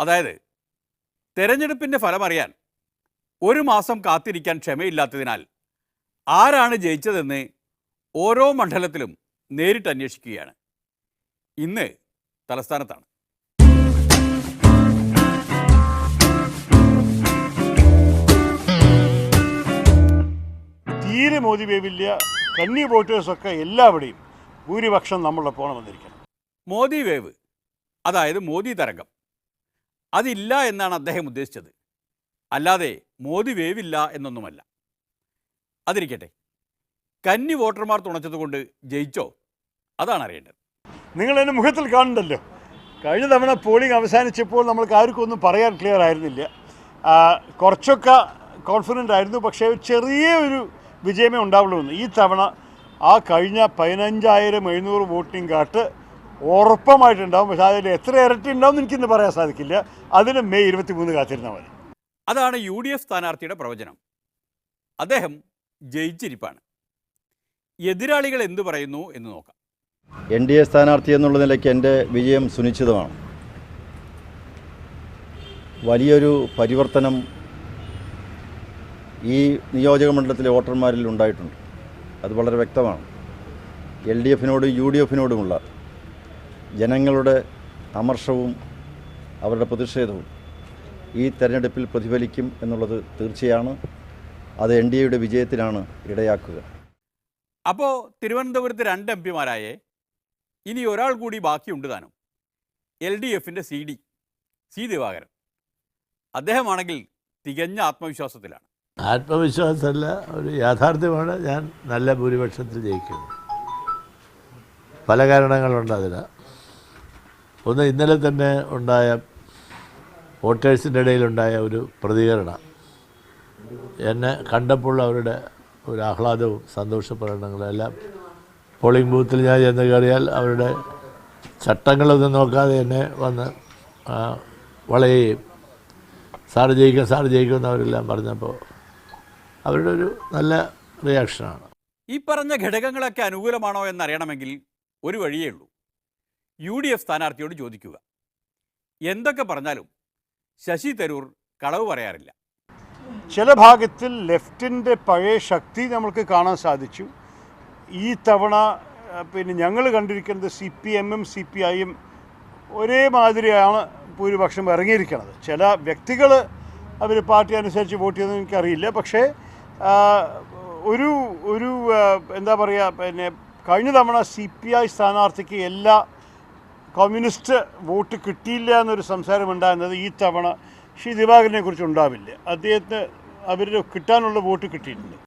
അതായത് തെരഞ്ഞെടുപ്പിൻ്റെ ഫലമറിയാൻ ഒരു മാസം കാത്തിരിക്കാൻ ക്ഷമയില്ലാത്തതിനാൽ ആരാണ് ജയിച്ചതെന്ന് ഓരോ മണ്ഡലത്തിലും നേരിട്ട് അന്വേഷിക്കുകയാണ്. ഇന്ന് തലസ്ഥാനത്താണ്. തീരെ മോദി വേവില്ല. കന്നി വോട്ടേഴ്സൊക്കെ എല്ലാവിടെയും ഭൂരിപക്ഷം നമ്മളൊപ്പം വന്നിരിക്കണം. മോദി വേവ്, അതായത് മോദി തരംഗം, അതില്ല എന്നാണ് അദ്ദേഹം ഉദ്ദേശിച്ചത്. അല്ലാതെ മോദി വേവില്ല എന്നൊന്നുമല്ല. അതിരിക്കട്ടെ, കന്നി വോട്ടർമാർ തുണച്ചതുകൊണ്ട് ജയിച്ചോ? അതാണ് അറിയേണ്ടത്. നിങ്ങൾ എൻ്റെ മുഖത്തിൽ കാണുന്നുണ്ടല്ലോ, കഴിഞ്ഞ തവണ പോളിംഗ് അവസാനിച്ചപ്പോൾ നമ്മൾക്ക് ആർക്കും ഒന്നും പറയാൻ ക്ലിയർ ആയിരുന്നില്ല. കുറച്ചൊക്കെ കോൺഫിഡൻ്റ് ആയിരുന്നു, പക്ഷേ ചെറിയ ഒരു വിജയമേ ഉണ്ടാവുള്ളൂ എന്ന്. ഈ തവണ ആ കഴിഞ്ഞ 15,700 വോട്ടിംഗ് കാട്ട് ഉറപ്പമായിട്ടുണ്ടാവും. പക്ഷേ അതിൽ എത്ര ഇരട്ടി ഉണ്ടാവും എനിക്കിന്ന് പറയാൻ സാധിക്കില്ല. അതിന് മെയ് 23 കാത്തിരുന്നാൽ മതി. അതാണ് UDF സ്ഥാനാർത്ഥിയുടെ പ്രവചനം. അദ്ദേഹം ജയിച്ചിരിപ്പാണ്. എതിരാളികൾ എന്തു പറയുന്നു എന്ന് നോക്കാം. NDA സ്ഥാനാർത്ഥി എന്നുള്ള നിലയ്ക്ക് എൻ്റെ വിജയം സുനിശ്ചിതമാണ്. വലിയൊരു പരിവർത്തനം ഈ നിയോജക മണ്ഡലത്തിലെ വോട്ടർമാരിൽ ഉണ്ടായിട്ടുണ്ട്. അത് വളരെ വ്യക്തമാണ്. LDFനോടും UDFനോടുമുള്ള ജനങ്ങളുടെ അമർഷവും അവരുടെ പ്രതിഷേധവും ഈ തെരഞ്ഞെടുപ്പിൽ പ്രതിഫലിക്കും എന്നുള്ളത് തീർച്ചയാണ്. അത് NDAയുടെ വിജയത്തിനാണ് ഇടയാക്കുക. അപ്പോൾ തിരുവനന്തപുരത്ത് 2 MP ഇനി ഒരാൾ കൂടി ബാക്കിയുണ്ട് താനും. LDFൻ്റെ സി ദിവാകരൻ. അദ്ദേഹമാണെങ്കിൽ തികഞ്ഞ ആത്മവിശ്വാസത്തിലാണ്. ആത്മവിശ്വാസമല്ല, ഒരു യാഥാർത്ഥ്യമാണ്. ഞാൻ നല്ല ഭൂരിപക്ഷത്തിൽ ജയിക്കുന്നത്. പല കാരണങ്ങളുണ്ട് അതിന്. ഒന്ന്, ഇന്നലെ തന്നെ ഉണ്ടായ വോട്ടേഴ്സിൻ്റെ ഇടയിലുണ്ടായ ഒരു പ്രതികരണം, എന്നെ കണ്ടപ്പോൾ അവരുടെ ഒരു ആഹ്ലാദവും സന്തോഷപ്രകടനങ്ങളും എല്ലാം. പോളിംഗ് ബൂത്തിൽ ഞാൻ ചെന്ന് കയറിയാൽ അവരുടെ ചട്ടങ്ങളൊന്നും നോക്കാതെ എന്നെ വന്ന് വളയുകയും സാറ് ജയിക്കും എന്നവരെല്ലാം പറഞ്ഞപ്പോൾ അവരുടെ ഒരു നല്ല റിയാക്ഷനാണ്. ഈ പറഞ്ഞ ഘടകങ്ങളൊക്കെ അനുകൂലമാണോ എന്നറിയണമെങ്കിൽ ഒരു വഴിയേ ഉള്ളൂ. UDF സ്ഥാനാർത്ഥിയോട് ചോദിക്കുക. എന്തൊക്കെ പറഞ്ഞാലും ശശി തരൂർ കളവ് പറയാറില്ല. ചില ഭാഗത്തിൽ ലെഫ്റ്റിൻ്റെ പഴയ ശക്തി നമ്മൾക്ക് കാണാൻ സാധിച്ചു. ഈ തവണ പിന്നെ ഞങ്ങൾ കണ്ടിരിക്കുന്നത് CPMും CPIയും ഒരേ മാതിരിയാണ് ഭൂരിപക്ഷം ഇറങ്ങിയിരിക്കുന്നത്. ചില വ്യക്തികൾ അവർ പാർട്ടി അനുസരിച്ച് വോട്ട് ചെയ്തെന്ന് എനിക്കറിയില്ല. പക്ഷേ ഒരു ഒരു എന്താ പറയുക, പിന്നെ കഴിഞ്ഞ തവണ CPI സ്ഥാനാർത്ഥിക്ക് എല്ലാ കമ്മ്യൂണിസ്റ്റ് വോട്ട് കിട്ടിയില്ല എന്നൊരു സംസാരമുണ്ടായിരുന്നത് ഈ തവണ ശ്രീ ദിവാകരനെ കുറിച്ച് ഉണ്ടാവില്ല. അദ്ദേഹത്തിന് അവരുടെ കിട്ടാനുള്ള വോട്ട് കിട്ടിയിട്ടുണ്ട്.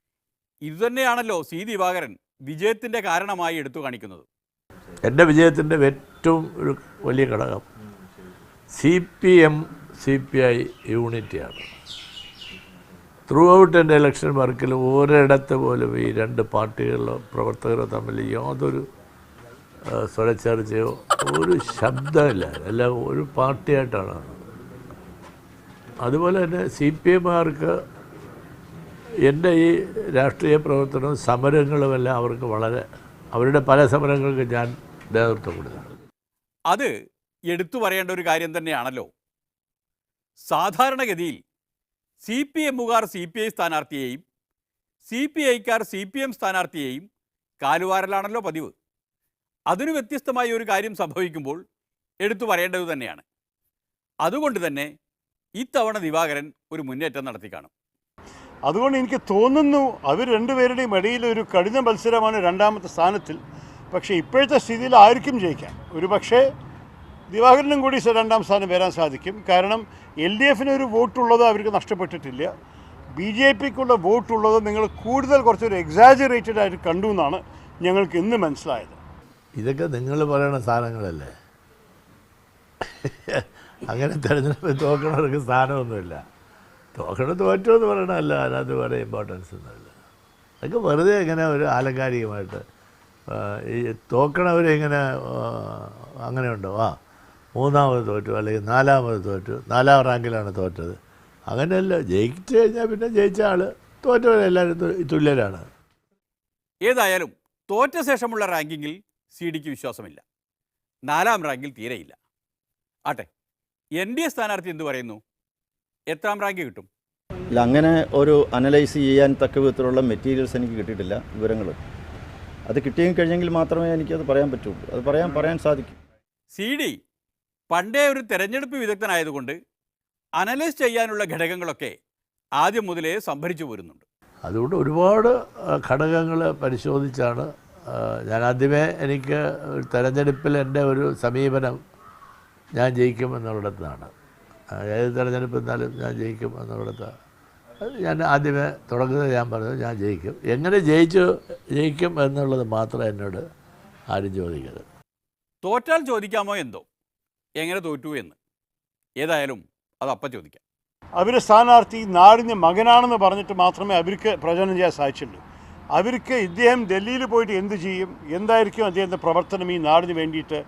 ഇതുതന്നെയാണല്ലോ സി ദിവാകരൻ വിജയത്തിൻ്റെ കാരണമായി എടുത്തു കാണിക്കുന്നത്. എൻ്റെ വിജയത്തിൻ്റെ ഏറ്റവും ഒരു വലിയ ഘടകം CPM CPI യൂണിറ്റിയാണ്. ത്രൂ ഔട്ട് എൻ്റെ ഇലക്ഷൻ വർക്കിൽ ഒരിടത്ത് പോലും ഈ 2 പാർട്ടികളിലോ പ്രവർത്തകരോ തമ്മിൽ യാതൊരു സ്വരച്ചേർച്ചയോ ഒരു ശബ്ദമില്ല. എല്ലാം ഒരു പാർട്ടിയായിട്ടാണ്. അതുപോലെ തന്നെ CPMകാർക്ക് എൻ്റെ ഈ രാഷ്ട്രീയ പ്രവർത്തനവും സമരങ്ങളുമെല്ലാം അവർക്ക് വളരെ, അവരുടെ പല സമരങ്ങൾക്ക് ഞാൻ നേതൃത്വം കൊടുത്തു. അത് എടുത്തു പറയേണ്ട ഒരു കാര്യം തന്നെയാണല്ലോ. സാധാരണഗതിയിൽ CPMകാർ CPI സ്ഥാനാർത്ഥിയെയും CPIക്കാർ CPM സ്ഥാനാർത്ഥിയെയും കാലുവാരലാണല്ലോ പതിവ്. അതിനു വ്യത്യസ്തമായ ഒരു കാര്യം സംഭവിക്കുമ്പോൾ എടുത്തു പറയേണ്ടത് തന്നെയാണ്. അതുകൊണ്ട് തന്നെ ഇത്തവണ ദിവാകരൻ ഒരു മുന്നേറ്റം നടത്തി കാണും. അതുകൊണ്ട് എനിക്ക് തോന്നുന്നു അവർ രണ്ടുപേരുടെയും ഇടയിൽ ഒരു കഠിന മത്സരമാണ് രണ്ടാമത്തെ സ്ഥാനത്തിൽ. പക്ഷേ ഇപ്പോഴത്തെ സ്ഥിതിയിൽ ആർക്കും ജയിക്കാം. ഒരു പക്ഷേ ദിവാകരനും കൂടി 2ാം സ്ഥാനം വരാൻ സാധിക്കും. കാരണം LDFന് ഒരു വോട്ടുള്ളത് അവർക്ക് നഷ്ടപ്പെട്ടിട്ടില്ല. BJPക്കുള്ള വോട്ടുള്ളത് നിങ്ങൾ കൂടുതൽ കുറച്ചൊരു എക്സാജറേറ്റഡ് ആയിട്ട് കണ്ടു എന്നാണ് ഞങ്ങൾക്ക് ഇന്ന് മനസ്സിലായത്. ഇതൊക്കെ നിങ്ങൾ പറയുന്ന സാധനങ്ങളല്ലേ. അങ്ങനെ തെരഞ്ഞെടുപ്പ് തോക്കണവർക്ക് സ്ഥാനമൊന്നുമില്ല. തോറ്റോ എന്ന് പറയണമല്ല, അതിനകത്ത് വേറെ ഇമ്പോർട്ടൻസ് ഒന്നുമില്ല. അതൊക്കെ വെറുതെ ഇങ്ങനെ ഒരു ആലങ്കാരികമായിട്ട് ഈ തോക്കണവരിങ്ങനെ അങ്ങനെ ഉണ്ടോ, 3ാമത് തോറ്റു അല്ലെങ്കിൽ 4ാമത് തോറ്റു, 4ാം റാങ്കിലാണ് തോറ്റത്, അങ്ങനെയല്ല. ജയിച്ചു കഴിഞ്ഞാൽ പിന്നെ ജയിച്ച ആൾ തോറ്റവരെല്ലാവരും തുല്യരാണ്. ഏതായാലും തോറ്റ ശേഷമുള്ള റാങ്കിങ്ങിൽ CDക്ക് വിശ്വാസമില്ല. 4ാം റാങ്കിൽ തീരെയില്ല. ആട്ടെ, NDA സ്ഥാനാർത്ഥി എന്ത് പറയുന്നു? എത്രാം റാങ്ക് കിട്ടും? അല്ല, അങ്ങനെ ഒരു അനലൈസ് ചെയ്യാൻ തക്ക വിധത്തിലുള്ള മെറ്റീരിയൽസ് എനിക്ക് കിട്ടിയിട്ടില്ല, വിവരങ്ങൾ. അത് കിട്ടിക്കഴിഞ്ഞെങ്കിൽ മാത്രമേ എനിക്കത് പറയാൻ പറ്റുള്ളൂ. അത് പറയാൻ സാധിക്കും. CD പണ്ടേ ഒരു തെരഞ്ഞെടുപ്പ് വിദഗ്ധനായതുകൊണ്ട് അനലൈസ് ചെയ്യാനുള്ള ഘടകങ്ങളൊക്കെ ആദ്യം മുതലേ സംഭരിച്ചു പോരുന്നുണ്ട്. അതുകൊണ്ട് ഒരുപാട് ഘടകങ്ങൾ പരിശോധിച്ചാണ് ഞാൻ ആദ്യമേ എനിക്ക് തെരഞ്ഞെടുപ്പിൽ എൻ്റെ ഒരു സമീപനം ഞാൻ ജയിക്കും എന്നുള്ളിടത്താണ്. ഏത് തെരഞ്ഞെടുപ്പ് എന്നാലും ഞാൻ ജയിക്കും എന്നുള്ളിടത്ത് ഞാൻ ആദ്യമേ തുടങ്ങുന്നത് ഞാൻ പറഞ്ഞത് ഞാൻ ജയിക്കും. എങ്ങനെ ജയിക്കും എന്നുള്ളത് മാത്രം എന്നോട് ആരും ചോദിക്കരുത്. തോറ്റാൽ ചോദിക്കാമോ എന്തോ, എങ്ങനെ തോറ്റു എന്ന്. ഏതായാലും അതപ്പം ചോദിക്കാം. അവരുടെ സ്ഥാനാർത്ഥി നാടിൻ്റെ മകനാണെന്ന് പറഞ്ഞിട്ട് മാത്രമേ അവർക്ക് പ്രചോദനം ചെയ്യാൻ സാധിച്ചുള്ളൂ. അവർക്ക് ഇദ്ദേഹം ഡൽഹിയിൽ പോയിട്ട് എന്ത് ചെയ്യും, എന്തായിരിക്കും അദ്ദേഹത്തിൻ്റെ പ്രവർത്തനം ഈ നാടിന് വേണ്ടിയിട്ട്,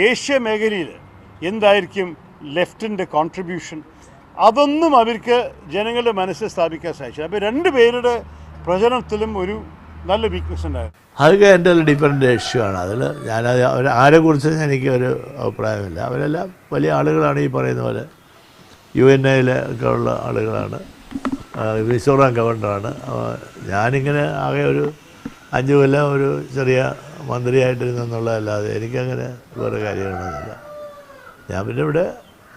ദേശീയ മേഖലയിൽ എന്തായിരിക്കും ലെഫ്റ്റിൻ്റെ കോൺട്രിബ്യൂഷൻ, അതൊന്നും അവർക്ക് ജനങ്ങളുടെ മനസ്സിൽ സ്ഥാപിക്കാൻ സാധിച്ചു. അപ്പോൾ രണ്ടുപേരുടെ പ്രചരണത്തിലും ഒരു നല്ല വീക്ക്നെസ് ഉണ്ടായിരുന്നു. അതൊക്കെ എൻ്റെ ഒരു ഡിഫറെൻ്റ് ഇഷ്യൂ ആണ്. അതിൽ ഞാനത് ആരെക്കുറിച്ച് എനിക്ക് ഒരു അഭിപ്രായമില്ല. അവരെല്ലാം വലിയ ആളുകളാണ്, ഈ പറയുന്ന പോലെ UNA ഒക്കെ ഉള്ള ആളുകളാണ്, മിസോറാം ഗവർണറാണ്. ഞാനിങ്ങനെ ആകെ ഒരു 5 കൊല്ലം ഒരു ചെറിയ മന്ത്രിയായിട്ടിരുന്നെന്നുള്ളതല്ലാതെ എനിക്കങ്ങനെ വേറെ കാര്യങ്ങളൊന്നുമില്ല. ഞാൻ പിന്നെ ഇവിടെ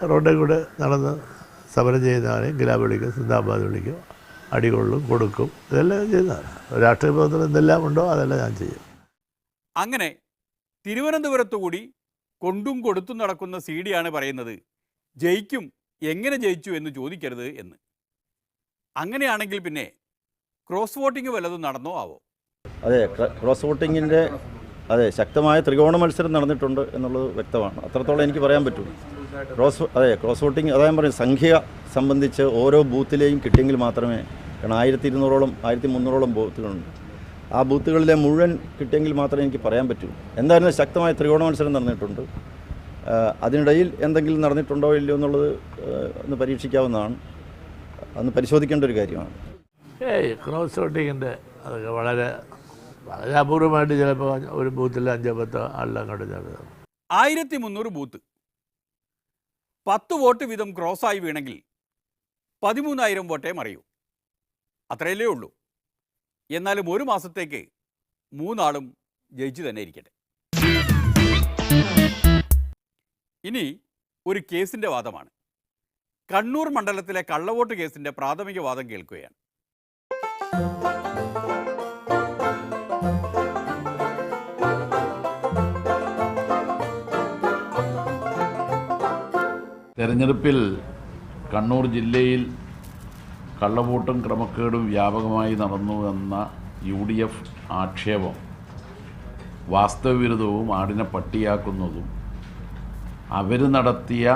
റോഡിൽ കൂടെ നടന്ന് സമരം ചെയ്യുന്നതാണ്. ഗിലാബ് വിളിക്കും, സിന്ദാബാദ് വിളിക്കും, അടികൊള്ളും, കൊടുക്കും, ഇതെല്ലാം ചെയ്യുന്നതാണ്. രാഷ്ട്രീയ പ്രവർത്തനം എന്തെല്ലാം ഉണ്ടോ അതെല്ലാം ഞാൻ ചെയ്യും. അങ്ങനെ തിരുവനന്തപുരത്തു കൂടി കൊണ്ടും കൊടുത്തും നടക്കുന്ന CD ആണ് പറയുന്നത് ജയിക്കും, എങ്ങനെ ജയിച്ചു എന്ന് ചോദിക്കരുത് എന്ന്. അങ്ങനെയാണെങ്കിൽ പിന്നെ ക്രോസ് വോട്ടിംഗ് വല്ലതും നടന്നോ ആവോ? അതെ, ക്രോസ് വോട്ടിങ്ങിൻ്റെ ശക്തമായ ത്രികോണ മത്സരം നടന്നിട്ടുണ്ട് എന്നുള്ളത് വ്യക്തമാണ്. അത്രത്തോളം എനിക്ക് പറയാൻ പറ്റും. ക്രോസ് വോട്ടിംഗ് അതായത് പറയും, സംഖ്യ സംബന്ധിച്ച് ഓരോ ബൂത്തിലെയും കിട്ടിയെങ്കിൽ മാത്രമേ, കാരണം 1200ഓളം 1300ഓളം ബൂത്തുകളുണ്ട്. ആ ബൂത്തുകളിലെ മുഴുവൻ കിട്ടിയെങ്കിൽ മാത്രമേ എനിക്ക് പറയാൻ പറ്റൂ. എന്തായാലും ശക്തമായ ത്രികോണ മത്സരം നടന്നിട്ടുണ്ട്. അതിനിടയിൽ എന്തെങ്കിലും നടന്നിട്ടുണ്ടോ ഇല്ലയോ എന്നുള്ളത് ഒന്ന് പരീക്ഷിക്കാവുന്നതാണ്, അന്ന് പരിശോധിക്കേണ്ട ഒരു കാര്യമാണ്. ക്രോസ് വോട്ടിങ്ങിൻ്റെ അതൊക്കെ വളരെ അപൂർവമായിട്ട് ചിലപ്പോൾ ഒരു ബൂത്തിൽ 5-10 ആളെല്ലാം കണ്ടു. 1300 ബൂത്ത് 10 വോട്ട് വീതം ക്രോസായി വീണെങ്കിൽ 13,000 വോട്ടേ മറിയൂ. അത്രയല്ലേ ഉള്ളൂ. എന്നാലും ഒരു മാസത്തേക്ക് 3 ആളും ജയിച്ചു തന്നെ ഇരിക്കട്ടെ. ഇനി ഒരു കേസിൻ്റെ വാദമാണ്. കണ്ണൂർ മണ്ഡലത്തിലെ കള്ളവോട്ട് കേസിൻ്റെ പ്രാഥമിക വാദം കേൾക്കുകയാണ്. തെരഞ്ഞെടുപ്പിൽ കണ്ണൂർ ജില്ലയിൽ കള്ളവോട്ടും ക്രമക്കേടും വ്യാപകമായി നടന്നു എന്ന UDF ആക്ഷേപം വാസ്തവവിരുദ്ധവും ആടിനെ പട്ടിയാക്കുന്നതും അവർ നടത്തിയ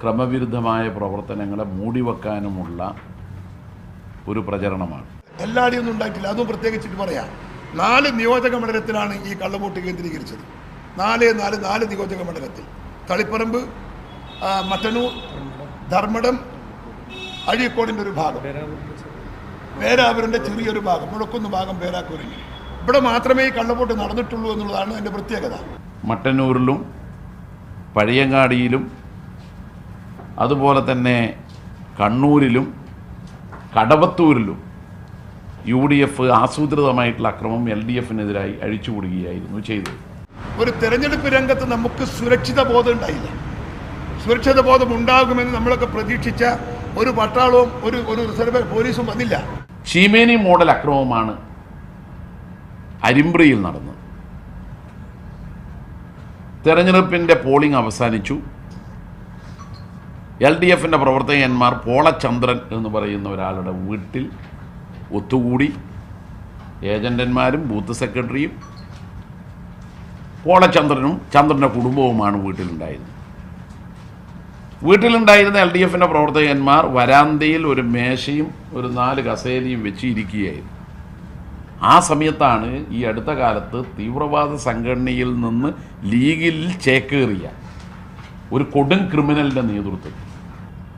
ക്രമവിരുദ്ധമായ പ്രവർത്തനങ്ങളെ മൂടിവെക്കാനുമുള്ള ഒരു പ്രചരണമാണ്. എല്ലാടിയൊന്നും ഉണ്ടായിട്ടില്ല. അതും പ്രത്യേകിച്ചിട്ട് പറയാം. 4 നിയോജക മണ്ഡലത്തിലാണ് ഈ കള്ളവോട്ട് കേന്ദ്രീകരിച്ചത്. 4 നിയോജക മണ്ഡലത്തിൽ തളിപ്പറമ്പ്, മട്ടന്നൂർ, ധർമ്മടം, അഴീക്കോടിൻ്റെ ഒരു ഭാഗം, പേരാവൂരിൻ്റെ ചെറിയൊരു ഭാഗം, മുഴക്കുന്ന് ഭാഗം, പേരാക്കൂരിൽ. ഇവിടെ മാത്രമേ ഈ കള്ളവോട്ട് നടന്നിട്ടുള്ളൂ എന്നുള്ളതാണ് എൻ്റെ പ്രത്യേകത. മട്ടന്നൂരിലും പഴയങ്ങാടിയിലും അതുപോലെ തന്നെ കണ്ണൂരിലും കടവത്തൂരിലും UDF ആസൂത്രിതമായിട്ടുള്ള അക്രമം LDFനെതിരായി അഴിച്ചുവിടുകയായിരുന്നു ചെയ്തത്. ഒരു തെരഞ്ഞെടുപ്പ് രംഗത്ത് നമുക്ക് സുരക്ഷിത ബോധം ഉണ്ടായില്ല. സുരക്ഷിത ബോധം ഉണ്ടാകുമെന്ന് നമ്മളൊക്കെ പ്രതീക്ഷിച്ച ഒരു പട്ടാളവും ഒരു റിസർവ് പോലീസും വന്നില്ല. ചീമേനി മോഡൽ അക്രമമാണ് അരിമ്പ്രയിൽ നടന്നത്. തെരഞ്ഞെടുപ്പിൻ്റെ പോളിംഗ് അവസാനിച്ചു. LDFൻ്റെ പ്രവർത്തകന്മാർ പോളചന്ദ്രൻ എന്ന് പറയുന്ന ഒരാളുടെ വീട്ടിൽ ഒത്തുകൂടി. ഏജന്റന്മാരും ബൂത്ത് സെക്രട്ടറിയും പോളചന്ദ്രനും ചന്ദ്രൻ്റെ കുടുംബവുമാണ് വീട്ടിലുണ്ടായിരുന്നത്. വീട്ടിലുണ്ടായിരുന്ന LDFൻ്റെ പ്രവർത്തകന്മാർ വരാന്തയിൽ ഒരു മേശയും ഒരു 4 കസേരയും വെച്ച് ഇരിക്കുകയായിരുന്നു. ആ സമയത്താണ് ഈ അടുത്ത കാലത്ത് തീവ്രവാദ സംഘടനയിൽ നിന്ന് ലീഗിൽ ചേക്കേറിയ ഒരു കൊടും ക്രിമിനലിൻ്റെ നേതൃത്വത്തിൽ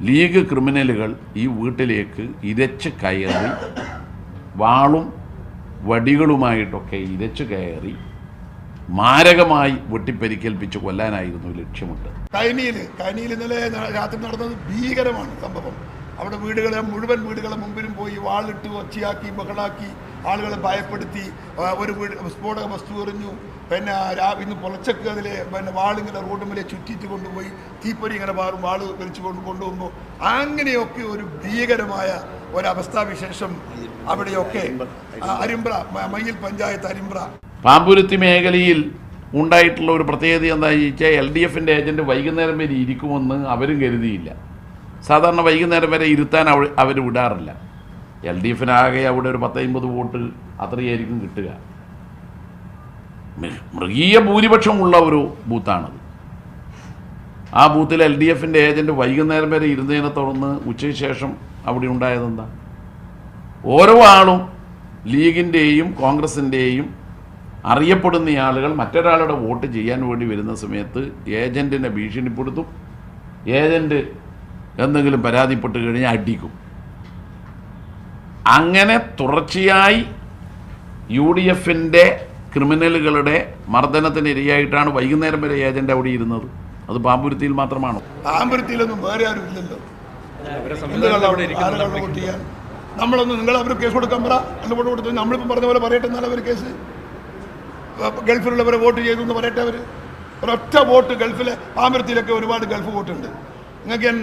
ലീഗ് ക്രിമിനലുകൾ ഈ വീട്ടിലേക്ക് ഇരച്ച് കയറി, വാളും വടികളുമായിട്ടൊക്കെ ഇരച്ച് കയറി മാരകമായി വെട്ടിപ്പരിക്കേൽപ്പിച്ച് കൊല്ലാനായിരുന്നു ലക്ഷ്യമുണ്ട്. കൈനിയിൽ ഇന്നലെ രാത്രി നടന്നത് ഭീകരമാണ് സംഭവം. അവിടെ മുഴുവൻ വീടുകളെ മുമ്പിലും പോയി വാളിട്ട് ഒച്ചയാക്കി ബഹളാക്കി ആളുകളെ ഭയപ്പെടുത്തി, ഒരു വീട് സ്ഫോടക വസ്തു എറിഞ്ഞു. പിന്നെ ഇന്ന് പുലച്ചക്ക് അതിലെ വാളിങ്ങനെ റോഡ് മേലെ ചുറ്റിയിട്ട് കൊണ്ടുപോയി തീപ്പൊരി ഇങ്ങനെ വാള് വലിച്ചു കൊണ്ടുപോകുമ്പോൾ അങ്ങനെയൊക്കെ ഒരു ഭീകരമായ ഒരവസ്ഥാവിശേഷം അവിടെയൊക്കെ അരിമ്പ്ര, മയ്യിൽ പഞ്ചായത്ത് അരിമ്പ്ര പാമ്പുരുത്തി മേഖലയിൽ ഉണ്ടായിട്ടുള്ള ഒരു പ്രത്യേകത എന്താണെന്ന് ചോദിച്ചാൽ LDFൻ്റെ ഏജൻറ്റ് വൈകുന്നേരം വരെ ഇരിക്കുമെന്ന് അവരും കരുതിയില്ല. സാധാരണ വൈകുന്നേരം വരെ ഇരുത്താൻ അവർ വിടാറില്ല. LDFനാകെ അവിടെ ഒരു 10-50 വോട്ട് അത്രയായിരിക്കും കിട്ടുക. മൃഗീയ ഭൂരിപക്ഷമുള്ള ഒരു ബൂത്താണത്. ആ ബൂത്തിൽ LDFൻ്റെ ഏജൻറ്റ് വൈകുന്നേരം വരെ ഇരുന്നതിനെ തുടർന്ന് ഉച്ചയ്ക്ക് ശേഷം അവിടെ ഉണ്ടായതെന്താ? ഓരോ ആളും ലീഗിൻ്റെയും കോൺഗ്രസിൻ്റെയും അറിയപ്പെടുന്ന ആളുകൾ മറ്റൊരാളുടെ വോട്ട് ചെയ്യാൻ വേണ്ടി വരുന്ന സമയത്ത് ഏജൻറ്റിനെ ഭീഷണിപ്പെടുത്തും. ഏജൻറ്റ് എന്തെങ്കിലും പരാതിപ്പെട്ട് കഴിഞ്ഞാൽ അടിക്കും. അങ്ങനെ തുടർച്ചയായി UDFൻ്റെ ക്രിമിനലുകളുടെ മർദ്ദനത്തിന് ഇരയായിട്ടാണ് വൈകുന്നേരം വരെ ഏജന്റ് അവിടെ ഇരുന്നത്. അത് പാമ്പുരുത്തിയിൽ മാത്രമാണോ? പാമ്പുരുത്തിയിലൊന്നും വേറെ ആരും ഇല്ലല്ലോ. നമ്മളൊന്നും നിങ്ങൾ അവർ കേസ് കൊടുക്കാൻ പറ, എല്ലാം കൊണ്ട് കൊടുത്തു. നമ്മളിപ്പം പറഞ്ഞ പോലെ പറയട്ടെ, എന്നാലും അവർ കേസ് ഗൾഫിലുള്ളവരെ വോട്ട് ചെയ്തു എന്ന് പറയട്ടെ. അവർ ഒരൊറ്റ വോട്ട് ഗൾഫിലെ പാമ്പുരുത്തിയിലൊക്കെ ഒരുപാട് ഗൾഫ് വോട്ടുണ്ട്. നിങ്ങൾക്ക് ഞാൻ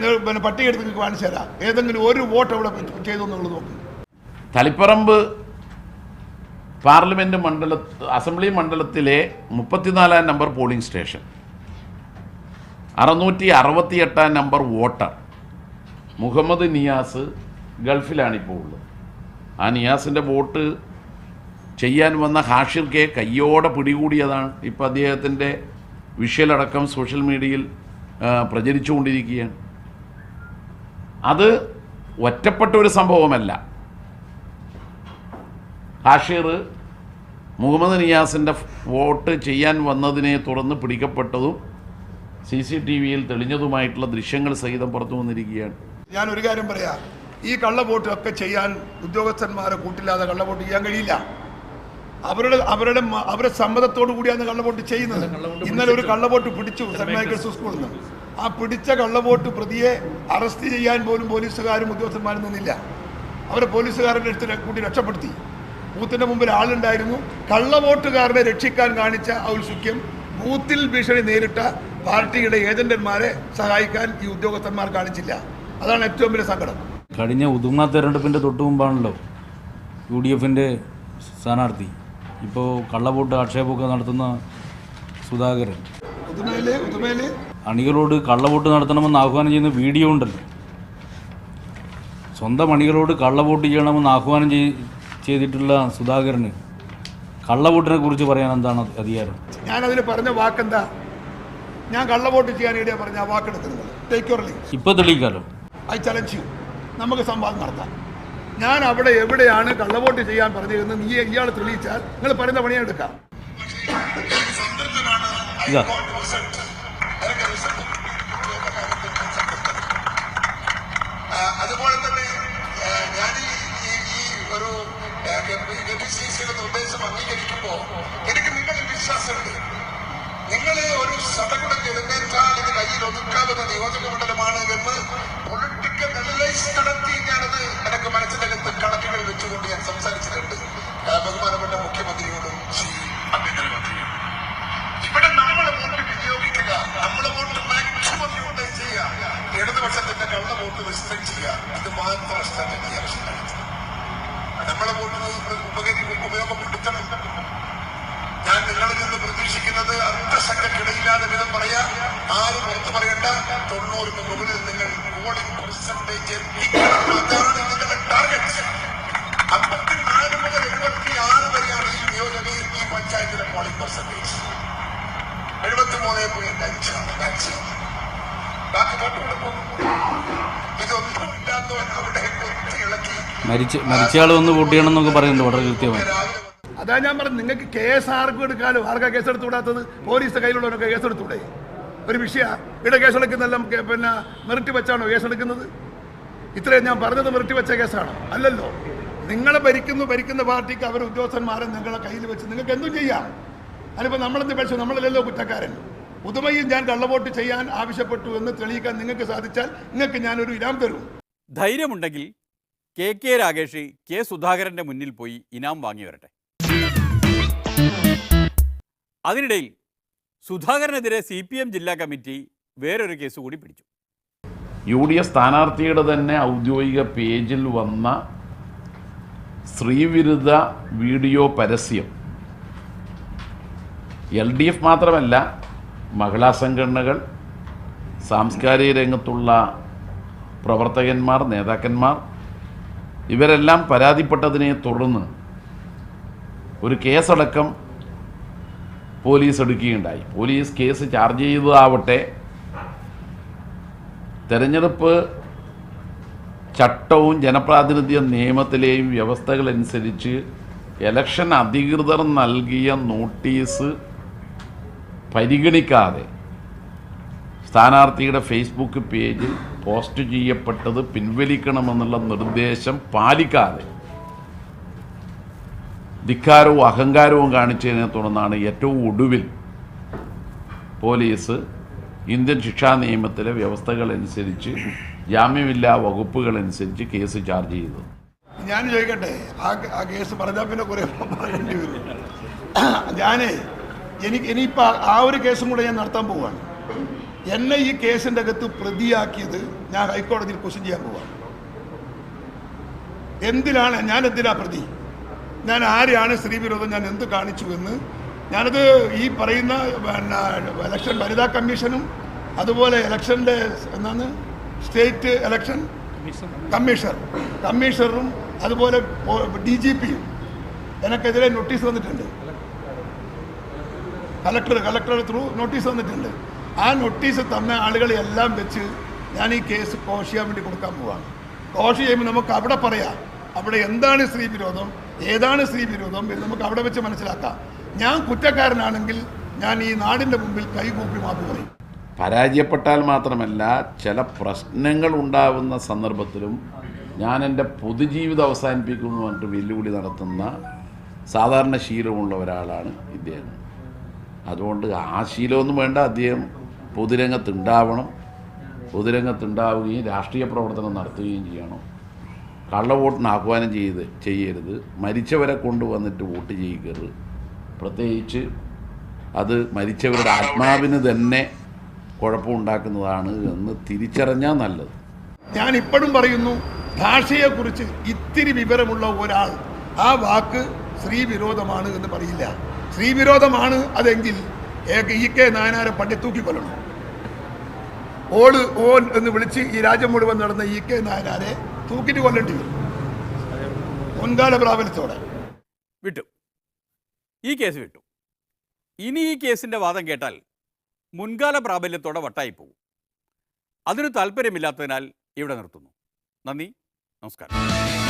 പട്ടിക എടുത്ത് നിങ്ങൾക്ക് കാണിച്ചു തരാം. ഏതെങ്കിലും ഒരു വോട്ട് അവിടെ ചെയ്തു എന്നുള്ളത് നോക്കും. തളിപ്പറമ്പ് പാർലമെൻറ്റ് അസംബ്ലി മണ്ഡലത്തിലെ 34-ാം നമ്പർ പോളിംഗ് സ്റ്റേഷൻ, 668-ാം നമ്പർ വോട്ടർ മുഹമ്മദ് നിയാസ് ഗൾഫിലാണിപ്പോൾ ഉള്ളത്. ആ നിയാസിൻ്റെ വോട്ട് ചെയ്യാൻ വന്ന ഹാഷിർ കെ കയ്യോടെ പിടികൂടിയതാണ്. ഇപ്പോൾ അദ്ദേഹത്തിൻ്റെ വിഷ്വലടക്കം സോഷ്യൽ മീഡിയയിൽ പ്രചരിച്ചുകൊണ്ടിരിക്കുകയാണ്. അത് ഒറ്റപ്പെട്ട ഒരു സംഭവമല്ല. ഹാഷിർ മുഹമ്മദ് നിയാസിൻ്റെ വോട്ട് ചെയ്യാൻ വന്നതിനെ തുടർന്ന് പിടിക്കപ്പെട്ടതും CCTVയിൽ തെളിഞ്ഞതുമായിട്ടുള്ള ദൃശ്യങ്ങൾ സഹിതം പുറത്തു വന്നിരിക്കുകയാണ്. ഞാനൊരു കാര്യം പറയാം, ഈ കള്ളവോട്ടൊക്കെ ചെയ്യാൻ ഉദ്യോഗസ്ഥന്മാരെ കൂട്ടില്ലാതെ കള്ളവോട്ട് ചെയ്യാൻ കഴിയില്ല. അവരുടെ സമ്മതത്തോടു കൂടിയാണ് കള്ളവോട്ട് ചെയ്യുന്നത്. ഇന്നലെ ഒരു കള്ളവോട്ട് പിടിച്ചു സെന്റ് മൈക്കിൾസ് സ്കൂളിൽ നിന്ന്. ആ പിടിച്ച കള്ളവോട്ട് പ്രതിയെ അറസ്റ്റ് ചെയ്യാൻ പോലും പോലീസുകാരും ഉദ്യോഗസ്ഥന്മാരും നിന്നില്ല. അവരെ പോലീസുകാരുടെ അടുത്ത് കൂട്ടി രക്ഷപ്പെടുത്തി. ബൂത്തിൻ്റെ മുമ്പിൽ ആളുണ്ടായിരുന്നു. കള്ളവോട്ടുകാരനെ രക്ഷിക്കാൻ കാണിച്ച ഔത്സുക്യം ബൂത്തിൽ ഭീഷണി നേരിട്ട പാർട്ടിയുടെ ഏജന്റന്മാരെ സഹായിക്കാൻ ഈ ഉദ്യോഗസ്ഥന്മാർ കാണിച്ചില്ല. അതാണ് ഏറ്റവും വലിയ സങ്കടം. കഴിഞ്ഞ ഉദുമ തെരഞ്ഞെടുപ്പിൻ്റെ തൊട്ടു മുമ്പാണല്ലോ UDFൻ്റെ സ്ഥാനാർത്ഥി ഇപ്പോൾ കള്ളവോട്ട് ആക്ഷേപമൊക്കെ നടത്തുന്ന സുധാകരൻ അണികളോട് കള്ളവോട്ട് നടത്തണമെന്ന് ആഹ്വാനം ചെയ്യുന്ന വീഡിയോ ഉണ്ടല്ലോ. സ്വന്തം അണികളോട് കള്ളവോട്ട് ചെയ്യണമെന്ന് ആഹ്വാനം ചെയ്തിട്ടുള്ള സുധാകരന് കള്ളവോട്ടിനെ കുറിച്ച് പറയാൻ എന്താണ് അധികാരം? ഞാനതിൽ പറഞ്ഞ വാക്കെന്താ? ഞാൻ കള്ളവോട്ട് ചെയ്യാൻ ഇടയാ പറഞ്ഞ ആ വാക്കെടുക്കുന്നത് ഇപ്പൊ തെളിയിക്കാലോ. I challenge U. നമുക്ക് സംവാദം നടത്താം. ഞാൻ അവിടെ എവിടെയാണ് കള്ളവോട്ട് ചെയ്യാൻ പറഞ്ഞിരുന്നത് നീ ഇയാൾ തെളിയിച്ചാൽ നിങ്ങൾ പറയുന്ന പണിയെ എടുക്കാം. അതുപോലെ തന്നെ ഞാൻ ഈ ഒരു നിർദ്ദേശം അംഗീകരിക്കുമ്പോൾ എനിക്ക് നിങ്ങളിൽ വിശ്വാസമുണ്ട്. നിങ്ങൾ ഒരു ശതകൂടം എഴുന്നേറ്റാൽ ഇത് കയ്യിൽ ഒതുക്കാവുന്ന നിയോജക മണ്ഡലമാണ് എന്ന് പൊളിറ്റിക്കൽ അനലൈസ് നടത്തി ഞാനത് എനിക്ക് മനസ്സിനകത്ത് കണക്കുകൾ വെച്ചുകൊണ്ട് ഞാൻ സംസാരിച്ചിട്ടുണ്ട് ബഹുമാനപ്പെട്ട മുഖ്യമന്ത്രിയോടും ശ്രീ ആഭ്യന്തരമന്ത്രിയോടും. ഇവിടെ നമ്മളെ വോട്ട് വിനിയോഗിക്കുക, നമ്മളെ വോട്ട് മാക്സിമം യൂട്ടിലൈസ് ചെയ്യുക, ഇടതുപക്ഷത്തിന്റെ കള്ള വോട്ട് റിസ്ട്രിക്ട് ചെയ്യുക. ഇത് മാത്രം സ്ട്രാറ്റജി ആവശ്യമാണ്. നമ്മളെ വോട്ട് ഉപയോഗപ്പെടുത്തണം. ഞാൻ നിങ്ങളിൽ നിന്ന് പ്രതീക്ഷിക്കുന്നത് അർത്ഥശങ്കക്കിടയില്ലാതെ വിധം പറയാ, ആരും പുറത്ത് പറയണ്ട, 90-ന് മുകളിൽ നിങ്ങൾ പോളിംഗ് പെർസെന്റേജ് അതാണ് നിങ്ങളുടെ ടാർഗറ്റ്. 54 മുതൽ 76 വരെയാണ് ഈ നിയോജകയിൽ ഈ പഞ്ചായത്തിലെ പോളിംഗ് പെർസെന്റേജ്. 73.5 മാക്സിമം. ബാക്കി വോട്ടുകൊടുക്കും. ഇതൊന്നും ഇല്ലാത്തവൻ അവിടെ ഇളക്കി മരിച്ചയാൾ വന്ന് വോട്ട് ചെയ്യണമെന്നൊക്കെ പറയുന്നുണ്ട് വളരെ കൃത്യമായി. അതാ ഞാൻ പറഞ്ഞു, നിങ്ങൾക്ക് കേസ് ആർക്കും എടുക്കാലോ. ആർക്കാ കേസെടുത്ത് വിടാത്തത്? പോലീസിന്റെ കയ്യിലുള്ളവരൊക്കെ കേസെടുത്തൂടെ? ഒരു വിഷയ ഇവിടെ കേസെടുക്കുന്നെല്ലാം പിന്നെ മെറിറ്റ് വെച്ചാണോ കേസെടുക്കുന്നത്? ഇത്രയും ഞാൻ പറഞ്ഞത് മെറിറ്റ് വെച്ച കേസാണോ? അല്ലല്ലോ. നിങ്ങളെ ഭരിക്കുന്ന പാർട്ടിക്ക് അവർ ഉദ്യോഗസ്ഥന്മാരെ നിങ്ങളെ കയ്യിൽ വെച്ച് നിങ്ങൾക്ക് എന്തും ചെയ്യാം. അതിപ്പോൾ നമ്മളെന്ത് പഠിച്ചു? നമ്മളല്ലല്ലോ കുറ്റക്കാരൻ. പുതുമയിൽ ഞാൻ കള്ളവോട്ട് ചെയ്യാൻ ആവശ്യപ്പെട്ടു എന്ന് തെളിയിക്കാൻ നിങ്ങൾക്ക് സാധിച്ചാൽ നിങ്ങൾക്ക് ഞാനൊരു ഇനാം തരും. ധൈര്യമുണ്ടെങ്കിൽ കെ രാഗേഷ് കെ സുധാകരൻ്റെ മുന്നിൽ പോയി ഇനാം വാങ്ങി വരട്ടെ. അതിനിടയിൽ സുധാകരനെതിരെ CPM ജില്ലാ കമ്മിറ്റി വേറൊരു കേസ് കൂടി പിടിച്ചു. UDF സ്ഥാനാർത്ഥിയുടെ തന്നെ ഔദ്യോഗിക പേജിൽ വന്ന സ്ത്രീവിരുദ്ധ വീഡിയോ പരസ്യം LDF മാത്രമല്ല, മഹിളാ സംഘടനകൾ, സാംസ്കാരിക രംഗത്തുള്ള പ്രവർത്തകന്മാർ, നേതാക്കന്മാർ ഇവരെല്ലാം പരാതിപ്പെട്ടതിനെ തുടർന്ന് ഒരു കേസടക്കം പോലീസ് എടുക്കുകയുണ്ടായി. പോലീസ് കേസ് ചാർജ് ചെയ്തതാവട്ടെ തെരഞ്ഞെടുപ്പ് ചട്ടവും ജനപ്രാതിനിധ്യ നിയമത്തിലെയും വ്യവസ്ഥകളനുസരിച്ച് ഇലക്ഷൻ അധികൃതർ നൽകിയ നോട്ടീസ് പരിഗണിക്കാതെ സ്ഥാനാർത്ഥിയുടെ ഫേസ്ബുക്ക് പേജിൽ പോസ്റ്റ് ചെയ്യപ്പെട്ടത് പിൻവലിക്കണമെന്നുള്ള നിർദ്ദേശം പാലിക്കാതെ ധിക്കാരവും അഹങ്കാരവും കാണിച്ചതിനെ തുടർന്നാണ് ഏറ്റവും ഒടുവിൽ പോലീസ് ഇന്ത്യൻ ശിക്ഷാ നിയമത്തിലെ വ്യവസ്ഥകളനുസരിച്ച് ജാമ്യമില്ലാ വകുപ്പുകളനുസരിച്ച് കേസ് ചാർജ് ചെയ്തത്. ഞാൻ ചോദിക്കട്ടെ, ആ കേസ് പറഞ്ഞാൽ പിന്നെ കുറേ പറയേണ്ടി വരും. ഇനിയിപ്പോൾ ആ ഒരു കേസും കൂടെ ഞാൻ നടത്താൻ പോവുകയാണ്. എന്നെ ഈ കേസിൻ്റെ അകത്ത് പ്രതിയാക്കിയത് ഞാൻ ഹൈക്കോടതിയിൽ ക്വസ്റ്റ്യൻ ചെയ്യാൻ പോവുകയാണ്. ഞാൻ എന്തിനാ പ്രതി? ഞാൻ ആരെയാണ് സ്ത്രീവിരോധം ഞാൻ എന്ത് കാണിച്ചു എന്ന് ഞാനത് ഈ പറയുന്ന ഇലക്ഷൻ വനിതാ കമ്മീഷനും അതുപോലെ ഇലക്ഷൻ്റെ സ്റ്റേറ്റ് ഇലക്ഷൻ കമ്മീഷണറും അതുപോലെ DGPയും എനിക്കെതിരെ നോട്ടീസ് വന്നിട്ടുണ്ട്. കളക്ടർ ത്രൂ നോട്ടീസ് വന്നിട്ടുണ്ട്. ആ നോട്ടീസ് തന്ന ആളുകളെല്ലാം വെച്ച് ഞാൻ ഈ കേസ് കോഷ് ചെയ്യാൻ വേണ്ടി കൊടുക്കാൻ പോവാണ്. കോഷ് ചെയ്യുമ്പോൾ നമുക്ക് അവിടെ പറയാം അവിടെ എന്താണ് സ്ത്രീ വിരോധം, ഏതാണ് സ്ത്രീ വിരോധം എന്ന് നമുക്ക് അവിടെ വെച്ച് മനസ്സിലാക്കാം. ഞാൻ കുറ്റക്കാരനാണെങ്കിൽ ഞാൻ ഈ നാടിൻ്റെ മുമ്പിൽ കൈകൂപ്പി മാപ്പ് പറയും. പരാജയപ്പെട്ടാൽ മാത്രമല്ല, ചില പ്രശ്നങ്ങൾ ഉണ്ടാകുന്ന സന്ദർഭത്തിലും ഞാൻ എൻ്റെ പൊതുജീവിതം അവസാനിപ്പിക്കുമെന്ന് പറഞ്ഞിട്ട് വെല്ലുവിളി നടത്തുന്ന സാധാരണ ശീലമുള്ള ഒരാളാണ് ഇദ്ദേഹം. അതുകൊണ്ട് ആ ശീലമൊന്നും വേണ്ട, അദ്ദേഹം പൊതുരംഗത്തുണ്ടാവണം. പൊതുരംഗത്തുണ്ടാവുകയും രാഷ്ട്രീയ പ്രവർത്തനം നടത്തുകയും ചെയ്യണം. കള്ളവോട്ടിന് ആഹ്വാനം ചെയ്യരുത്. മരിച്ചവരെ കൊണ്ടുവന്നിട്ട് വോട്ട് ചെയ്യിക്കരുത്. പ്രത്യേകിച്ച് അത് മരിച്ചവരുടെ ആത്മാവിന് തന്നെ കുഴപ്പമുണ്ടാക്കുന്നതാണ് എന്ന് തിരിച്ചറിഞ്ഞാൽ നല്ലത്. ഞാൻ ഇപ്പോഴും പറയുന്നു, ഭാഷയെക്കുറിച്ച് ഇത്തിരി വിവരമുള്ള ഒരാൾ ആ വാക്ക് സ്ത്രീവിരോധമാണ് എന്ന് പറയില്ല. സ്ത്രീവിരോധമാണ് അതെങ്കിൽ EK നായനാരെ പണ്ടി തൂക്കിക്കൊല്ലണം. ഓൻ എന്ന് വിളിച്ച് ഈ രാജ്യം മുഴുവൻ നടന്ന EK നായനാരെ തൂക്കിട്ട് കൊല്ലേണ്ടി വരും മുൻകാല പ്രാബല്യത്തോടെ. വിട്ടു, ഈ കേസ് വിട്ടു. ഇനി ഈ കേസിൻ്റെ വാദം കേട്ടാൽ മുൻകാല പ്രാബല്യത്തോടെ വട്ടായി പോകും. അതിന് താല്പര്യമില്ലാത്തതിനാൽ ഇവിടെ നിർത്തുന്നു. നന്ദി, നമസ്കാരം.